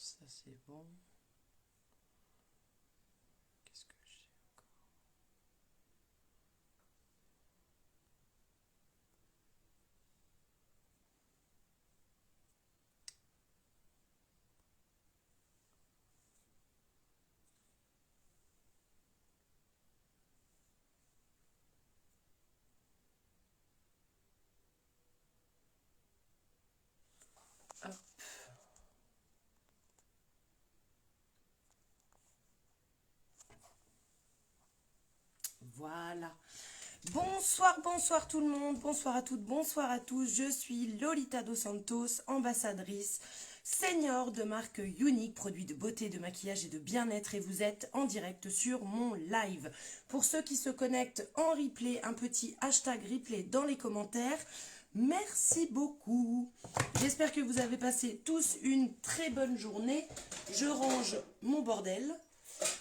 ça c'est bon. Qu'est-ce que j'ai encore? Hop. Voilà. Bonsoir, bonsoir tout le monde, bonsoir à toutes, bonsoir à tous. Je suis Lolita Dos Santos, ambassadrice senior de marque Unique, produit de beauté, de maquillage et de bien-être, et vous êtes en direct sur mon live. Pour ceux qui se connectent en replay, un petit hashtag replay dans les commentaires. Merci beaucoup. J'espère que vous avez passé tous une très bonne journée. Je range mon bordel.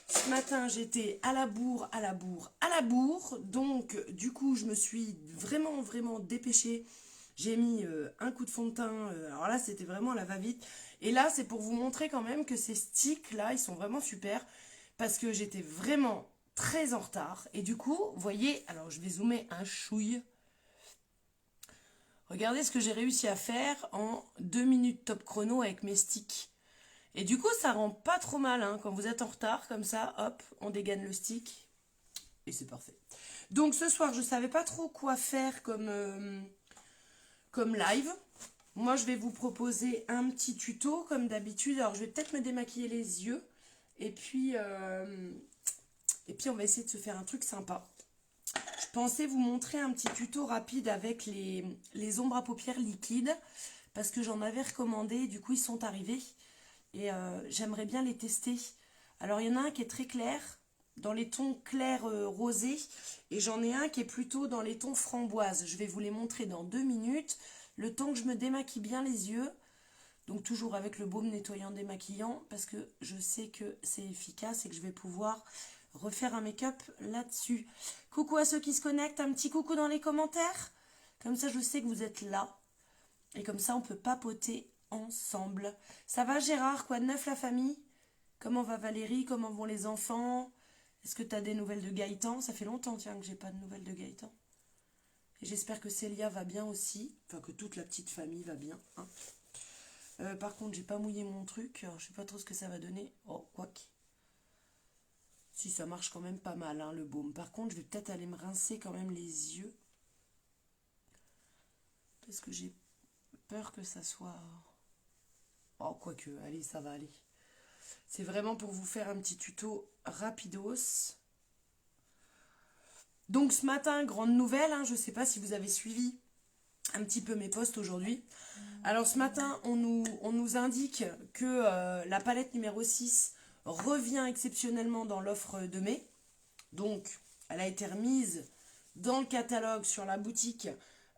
Ce matin, j'étais à la bourre, à la bourre, à la bourre. Donc, du coup, je me suis vraiment, vraiment dépêchée. J'ai mis un coup de fond de teint. Alors là, c'était vraiment à la va-vite. Et là, c'est pour vous montrer quand même que ces sticks-là, ils sont vraiment super. Parce que j'étais vraiment très en retard. Et du coup, vous voyez, alors je vais zoomer un chouille. Regardez ce que j'ai réussi à faire en 2 minutes top chrono avec mes sticks. Et du coup, ça rend pas trop mal, hein. Quand vous êtes en retard, comme ça, hop, on dégaine le stick. Et c'est parfait. Donc ce soir, je savais pas trop quoi faire comme live. Moi, je vais vous proposer un petit tuto, comme d'habitude. Alors, je vais peut-être me démaquiller les yeux. Et puis, on va essayer de se faire un truc sympa. Je pensais vous montrer un petit tuto rapide avec les ombres à paupières liquides. Parce que j'en avais recommandé, du coup, ils sont arrivés. Et j'aimerais bien les tester. Alors il y en a un qui est très clair, dans les tons clairs rosés, et j'en ai un qui est plutôt dans les tons framboise. Je vais vous les montrer dans 2 minutes, le temps que je me démaquille bien les yeux, donc toujours avec le baume nettoyant démaquillant, parce que je sais que c'est efficace et que je vais pouvoir refaire un make-up là-dessus. Coucou à ceux qui se connectent, un petit coucou dans les commentaires, comme ça je sais que vous êtes là. Et comme ça, on peut papoter ensemble. Ça va, Gérard? Quoi de neuf, la famille? Comment va Valérie? Comment vont les enfants? Est-ce que tu as des nouvelles de Gaëtan? Ça fait longtemps, tiens, que j'ai pas de nouvelles de Gaëtan. Et j'espère que Célia va bien aussi. Enfin, que toute la petite famille va bien, hein. Par contre, j'ai pas mouillé mon truc. Alors, je sais pas trop ce que ça va donner. Oh, quoique. Si, ça marche quand même pas mal, hein, le baume. Par contre, je vais peut-être aller me rincer quand même les yeux. Parce que j'ai peur que ça soit... Oh, quoique, allez, ça va aller. C'est vraiment pour vous faire un petit tuto rapidos. Donc ce matin, grande nouvelle, hein, je ne sais pas si vous avez suivi un petit peu mes posts aujourd'hui. Alors ce matin, on nous indique que la palette numéro 6 revient exceptionnellement dans l'offre de mai. Donc elle a été remise dans le catalogue sur la boutique.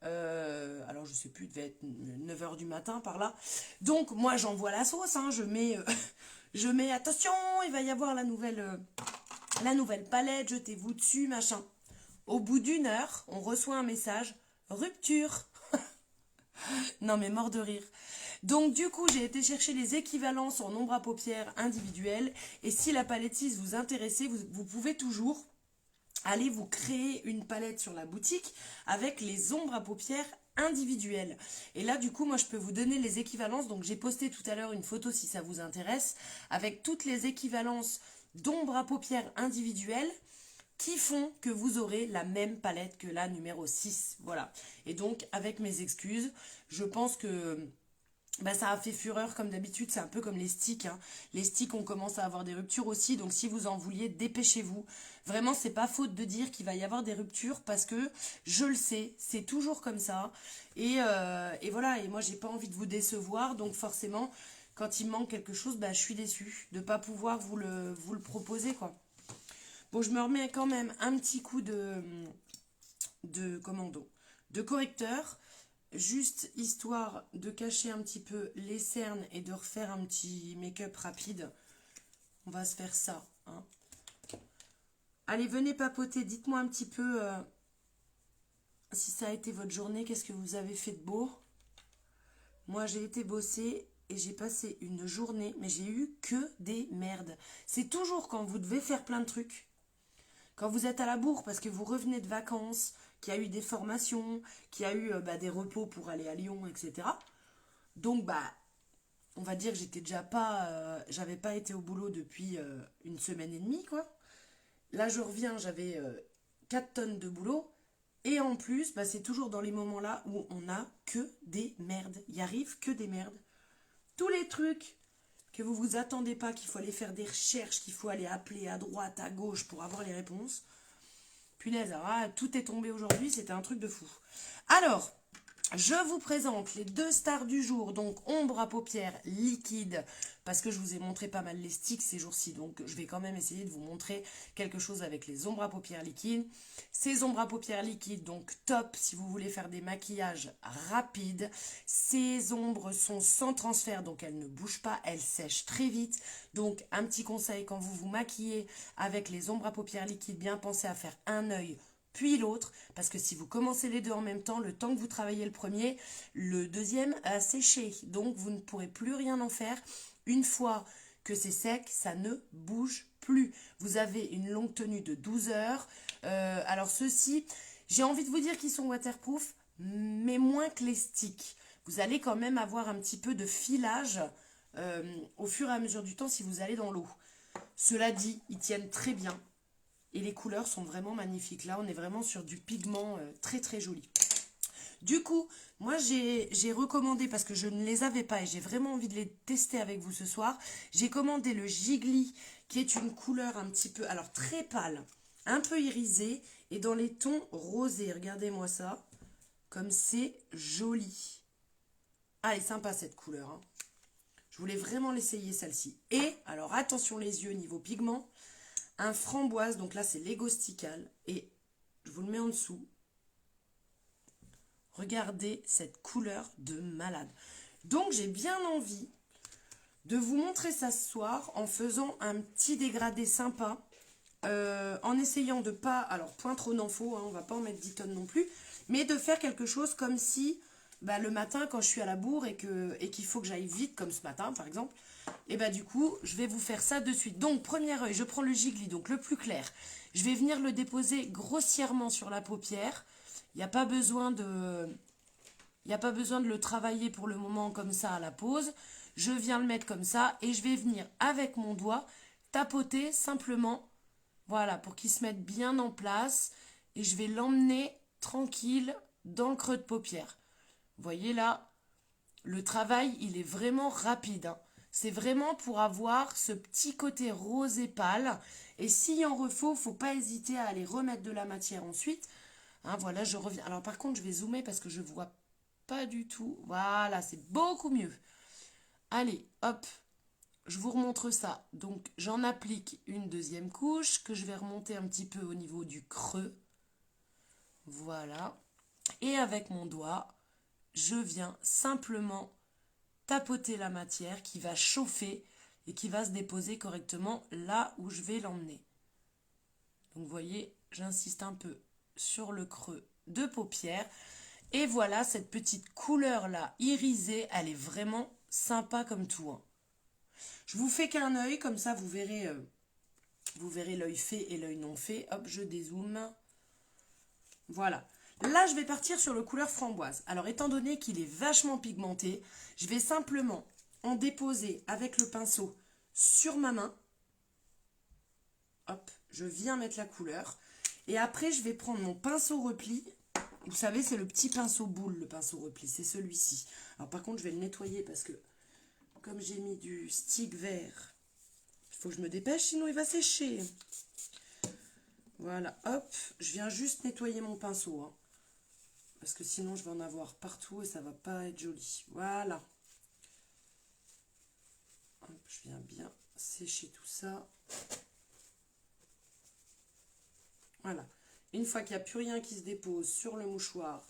Alors je sais plus, il devait être 9h du matin par là. Donc moi j'envoie la sauce, hein, je mets attention, il va y avoir la nouvelle palette, jetez-vous dessus, machin. Au bout d'une heure, on reçoit un message, rupture. Non mais mort de rire. Donc du coup, j'ai été chercher les équivalences en ombre à paupières individuelles. Et si la palette 6 vous intéressait, vous pouvez toujours aller vous créer une palette sur la boutique avec les ombres à paupières individuelles. Et là, du coup, moi, je peux vous donner les équivalences. Donc, j'ai posté tout à l'heure une photo si ça vous intéresse, avec toutes les équivalences d'ombres à paupières individuelles qui font que vous aurez la même palette que la numéro 6. Voilà. Et donc, avec mes excuses, je pense que bah, ça a fait fureur comme d'habitude, c'est un peu comme les sticks, hein. Les sticks, on commence à avoir des ruptures aussi, donc si vous en vouliez, dépêchez-vous. Vraiment, c'est pas faute de dire qu'il va y avoir des ruptures parce que je le sais, c'est toujours comme ça. Et voilà, et moi j'ai pas envie de vous décevoir, donc forcément, quand il me manque quelque chose, bah, je suis déçue de pas pouvoir vous le proposer, quoi. Bon, je me remets quand même un petit coup de correcteur, juste histoire de cacher un petit peu les cernes et de refaire un petit make-up rapide. On va se faire ça, hein. Allez, venez papoter, dites-moi un petit peu si ça a été votre journée, qu'est-ce que vous avez fait de beau. Moi, j'ai été bosser et j'ai passé une journée, mais j'ai eu que des merdes. C'est toujours quand vous devez faire plein de trucs, quand vous êtes à la bourre parce que vous revenez de vacances, qu'il y a eu des formations, qu'il y a eu des repos pour aller à Lyon, etc. Donc, on va dire que j'étais déjà pas, j'avais pas été au boulot depuis une semaine et demie, quoi. Là, je reviens, j'avais 4 tonnes de boulot. Et en plus, c'est toujours dans les moments-là où on a que des merdes. Il arrive que des merdes. Tous les trucs que vous vous attendez pas, qu'il faut aller faire des recherches, qu'il faut aller appeler à droite, à gauche pour avoir les réponses. Punaise, tout est tombé aujourd'hui, c'était un truc de fou. Alors, je vous présente les 2 stars du jour, donc ombre à paupières liquide, parce que je vous ai montré pas mal les sticks ces jours-ci, donc je vais quand même essayer de vous montrer quelque chose avec les ombres à paupières liquides. Ces ombres à paupières liquides, donc top si vous voulez faire des maquillages rapides. Ces ombres sont sans transfert, donc elles ne bougent pas, elles sèchent très vite. Donc un petit conseil, quand vous vous maquillez avec les ombres à paupières liquides, bien pensez à faire un œil puis l'autre, parce que si vous commencez les deux en même temps, le temps que vous travaillez le premier, le deuxième a séché. Donc vous ne pourrez plus rien en faire. Une fois que c'est sec, ça ne bouge plus. Vous avez une longue tenue de 12 heures. Alors ceux-ci, j'ai envie de vous dire qu'ils sont waterproof, mais moins que les sticks. Vous allez quand même avoir un petit peu de filage au fur et à mesure du temps si vous allez dans l'eau. Cela dit, ils tiennent très bien. Et les couleurs sont vraiment magnifiques. Là, on est vraiment sur du pigment très très joli. Du coup, moi j'ai recommandé, parce que je ne les avais pas et j'ai vraiment envie de les tester avec vous ce soir, j'ai commandé le Gigli, qui est une couleur un petit peu, alors très pâle, un peu irisée, et dans les tons rosés. Regardez-moi ça, comme c'est joli. Ah, elle est sympa cette couleur, hein. Je voulais vraiment l'essayer celle-ci. Et, alors attention les yeux niveau pigment, un framboise, donc là c'est Legostical, et je vous le mets en dessous. Regardez cette couleur de malade. Donc j'ai bien envie de vous montrer ça ce soir en faisant un petit dégradé sympa, en essayant de pas, alors point trop n'en faut, hein, on va pas en mettre 10 tonnes non plus, mais de faire quelque chose comme si le matin quand je suis à la bourre et qu'il faut que j'aille vite, comme ce matin par exemple, et du coup je vais vous faire ça de suite. Donc premier œil, je prends le Gigli, donc le plus clair, je vais venir le déposer grossièrement sur la paupière. Il n'y a pas besoin de le travailler pour le moment comme ça à la pause. Je viens le mettre comme ça et je vais venir avec mon doigt tapoter simplement, voilà, pour qu'il se mette bien en place, et je vais l'emmener tranquille dans le creux de paupière. Vous voyez là, le travail, il est vraiment rapide, hein. C'est vraiment pour avoir ce petit côté rosé pâle. Et s'il en refaut, faut pas hésiter à aller remettre de la matière ensuite. Hein, voilà, je reviens. Alors par contre, je vais zoomer parce que je vois pas du tout. Voilà, c'est beaucoup mieux. Allez, hop, je vous remontre ça. Donc j'en applique une deuxième couche que je vais remonter un petit peu au niveau du creux. Voilà. Et avec mon doigt, je viens simplement tapoter la matière qui va chauffer et qui va se déposer correctement là où je vais l'emmener. Donc vous voyez, j'insiste un peu sur le creux de paupière. Et voilà, cette petite couleur là irisée, elle est vraiment sympa comme tout, hein. Je vous fais qu'un œil, comme ça vous verrez l'œil fait et l'œil non fait. Hop, je dézoome. Voilà. Là, je vais partir sur le couleur framboise. Alors, étant donné qu'il est vachement pigmenté, je vais simplement en déposer avec le pinceau sur ma main. Hop, je viens mettre la couleur. Et après, je vais prendre mon pinceau repli. Vous savez, c'est le petit pinceau boule, le pinceau repli. C'est celui-ci. Alors, par contre, je vais le nettoyer parce que, comme j'ai mis du stick vert, il faut que je me dépêche, sinon il va sécher. Voilà, hop, je viens juste nettoyer mon pinceau, hein, parce que sinon je vais en avoir partout et ça va pas être joli. Voilà. Hop, je viens bien sécher tout ça. Voilà. Une fois qu'il n'y a plus rien qui se dépose sur le mouchoir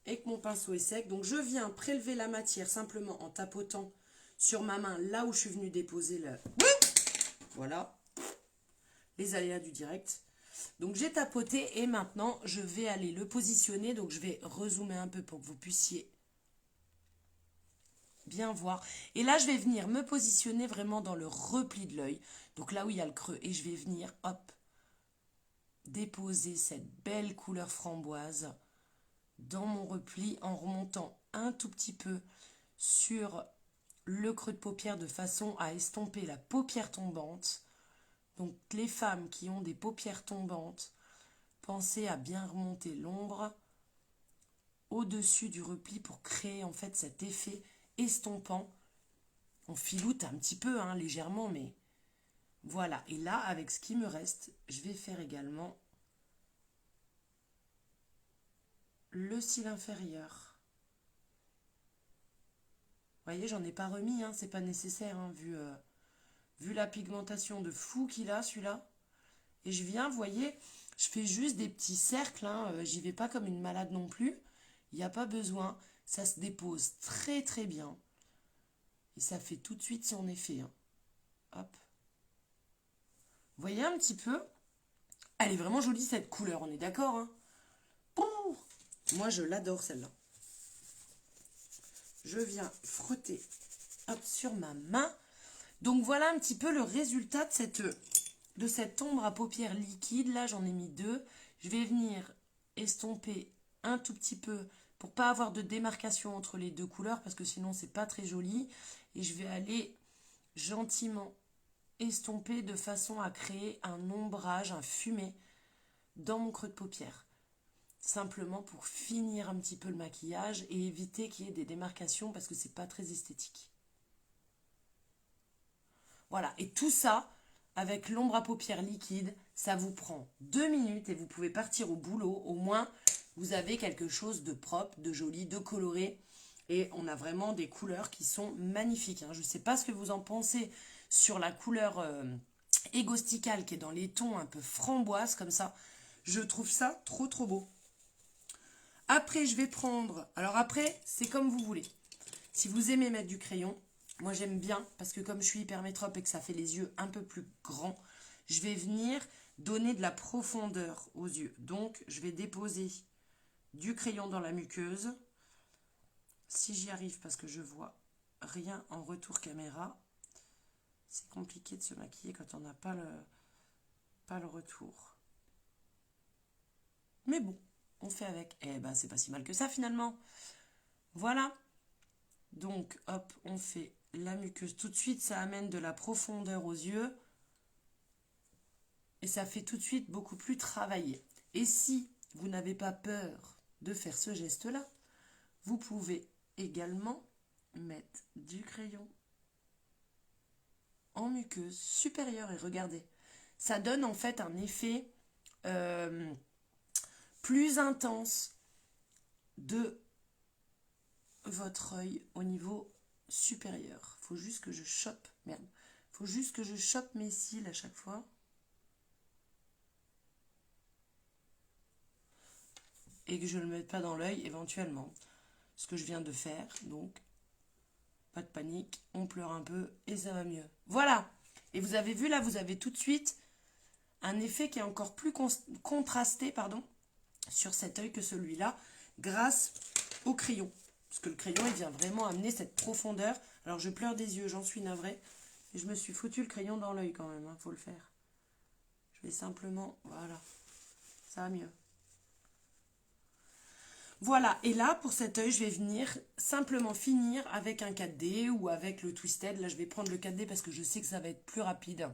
et que mon pinceau est sec, donc je viens prélever la matière simplement en tapotant sur ma main là où je suis venue déposer le... Voilà. Les aléas du direct. Donc j'ai tapoté et maintenant je vais aller le positionner. Donc je vais rezoomer un peu pour que vous puissiez bien voir. Et là, je vais venir me positionner vraiment dans le repli de l'œil. Donc là où il y a le creux. Et je vais venir, hop, déposer cette belle couleur framboise dans mon repli en remontant un tout petit peu sur le creux de paupière de façon à estomper la paupière tombante. Donc les femmes qui ont des paupières tombantes, pensez à bien remonter l'ombre au-dessus du repli pour créer en fait cet effet estompant. On filoute un petit peu, hein, légèrement, mais voilà. Et là, avec ce qui me reste, je vais faire également le cil inférieur. Vous voyez, j'en ai pas remis, hein, c'est pas nécessaire, hein, vu la pigmentation de fou qu'il a, celui-là. Et je viens, vous voyez, je fais juste des petits cercles, hein, j'y vais pas comme une malade non plus. Il n'y a pas besoin, ça se dépose très très bien. Et ça fait tout de suite son effet. Hein. Hop. Vous voyez un petit peu? Elle est vraiment jolie cette couleur, on est d'accord, hein? Oh, moi je l'adore celle-là. Je viens frotter hop, sur ma main. Donc voilà un petit peu le résultat de cette ombre à paupières liquide. Là j'en ai mis 2. Je vais venir estomper un tout petit peu pour pas avoir de démarcation entre les deux couleurs parce que sinon c'est pas très joli. Et je vais aller gentiment estomper de façon à créer un ombrage, un fumé dans mon creux de paupière. Simplement pour finir un petit peu le maquillage et éviter qu'il y ait des démarcations parce que c'est pas très esthétique. Voilà, et tout ça, avec l'ombre à paupières liquide, ça vous prend 2 minutes et vous pouvez partir au boulot. Au moins, vous avez quelque chose de propre, de joli, de coloré. Et on a vraiment des couleurs qui sont magnifiques. Hein. Je ne sais pas ce que vous en pensez sur la couleur Ego Stical qui est dans les tons un peu framboise comme ça. Je trouve ça trop trop beau. Après, je vais prendre... Alors après, c'est comme vous voulez. Si vous aimez mettre du crayon, moi j'aime bien parce que comme je suis hypermétrope et que ça fait les yeux un peu plus grands, je vais venir donner de la profondeur aux yeux. Donc, je vais déposer du crayon dans la muqueuse. Si j'y arrive parce que je vois rien en retour caméra, c'est compliqué de se maquiller quand on n'a pas le retour. Mais bon, on fait avec. Eh ben, c'est pas si mal que ça finalement. Voilà. Donc, hop, on fait la muqueuse. Tout de suite, ça amène de la profondeur aux yeux. Et ça fait tout de suite beaucoup plus travaillé. Et si vous n'avez pas peur de faire ce geste-là, vous pouvez également mettre du crayon en muqueuse supérieure. Et regardez, ça donne en fait un effet plus intense de votre œil au niveau supérieur. Faut juste que je chope, merde, faut juste que je chope mes cils à chaque fois. Et que je ne le mette pas dans l'œil éventuellement. Ce que je viens de faire, donc pas de panique, on pleure un peu et ça va mieux. Voilà. Et vous avez vu là, vous avez tout de suite un effet qui est encore plus contrasté, sur cet œil que celui-là, grâce au crayon. Parce que le crayon, il vient vraiment amener cette profondeur. Alors je pleure des yeux, j'en suis navrée. Et je me suis foutu le crayon dans l'œil quand même, faut le faire. Je vais simplement, voilà, ça va mieux. Voilà, et là, pour cet œil, je vais venir simplement finir avec un 4D ou avec le Twisted. Là, je vais prendre le 4D parce que je sais que ça va être plus rapide.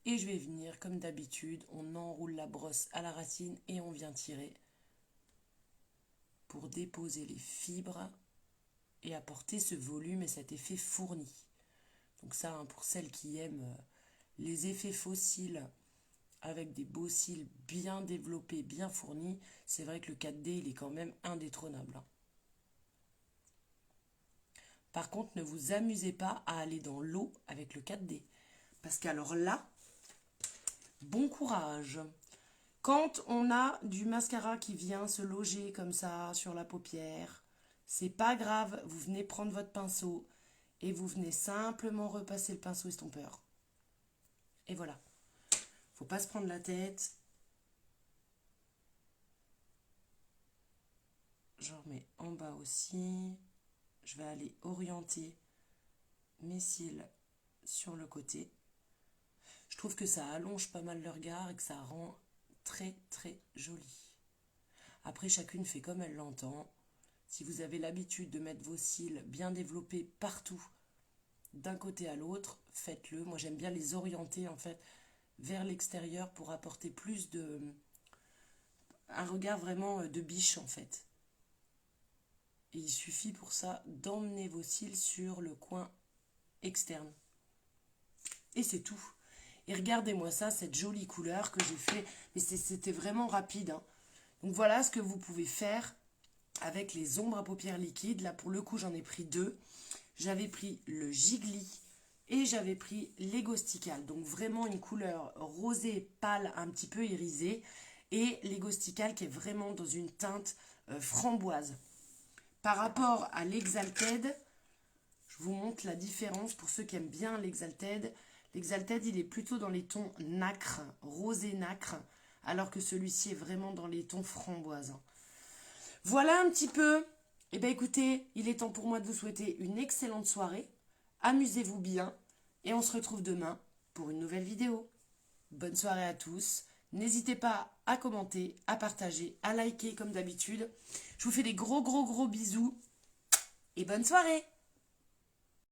Et je vais venir, comme d'habitude, on enroule la brosse à la racine et on vient tirer pour déposer les fibres et apporter ce volume et cet effet fourni. Donc ça, hein, pour celles qui aiment les effets faux cils, avec des beaux cils bien développés, bien fournis, c'est vrai que le 4D, il est quand même indétrônable. Par contre, ne vous amusez pas à aller dans l'eau avec le 4D. Parce qu'alors là, bon courage. Quand on a du mascara qui vient se loger comme ça sur la paupière, c'est pas grave, vous venez prendre votre pinceau et vous venez simplement repasser le pinceau estompeur. Et voilà. Faut pas se prendre la tête. J'en remets en bas aussi. je vais aller orienter mes cils sur le côté. Je trouve que ça allonge pas mal le regard et que ça rend très très joli. Après, chacune fait comme elle l'entend. Si vous avez l'habitude de mettre vos cils bien développés partout, d'un côté à l'autre, faites-le. Moi, j'aime bien les orienter en fait vers l'extérieur pour apporter plus de... un regard vraiment de biche en fait. Et il suffit pour ça d'emmener vos cils sur le coin externe. Et c'est tout. Et regardez-moi ça, cette jolie couleur que j'ai fait. Mais c'était vraiment rapide, hein. Donc voilà ce que vous pouvez faire avec les ombres à paupières liquides. Là, pour le coup, j'en ai pris 2. J'avais pris le Gigli et j'avais pris l'Ego Stical. Donc vraiment une couleur rosée pâle, un petit peu irisée. Et l'Ego Stical qui est vraiment dans une teinte framboise. Par rapport à l'Exalted, je vous montre la différence pour ceux qui aiment bien l'Exalted. L'Exalted, il est plutôt dans les tons nacre, rosé nacre, alors que celui-ci est vraiment dans les tons framboise. Voilà un petit peu. Eh bien écoutez, il est temps pour moi de vous souhaiter une excellente soirée. Amusez-vous bien et on se retrouve demain pour une nouvelle vidéo. Bonne soirée à tous. N'hésitez pas à commenter, à partager, à liker comme d'habitude. Je vous fais des gros bisous et bonne soirée.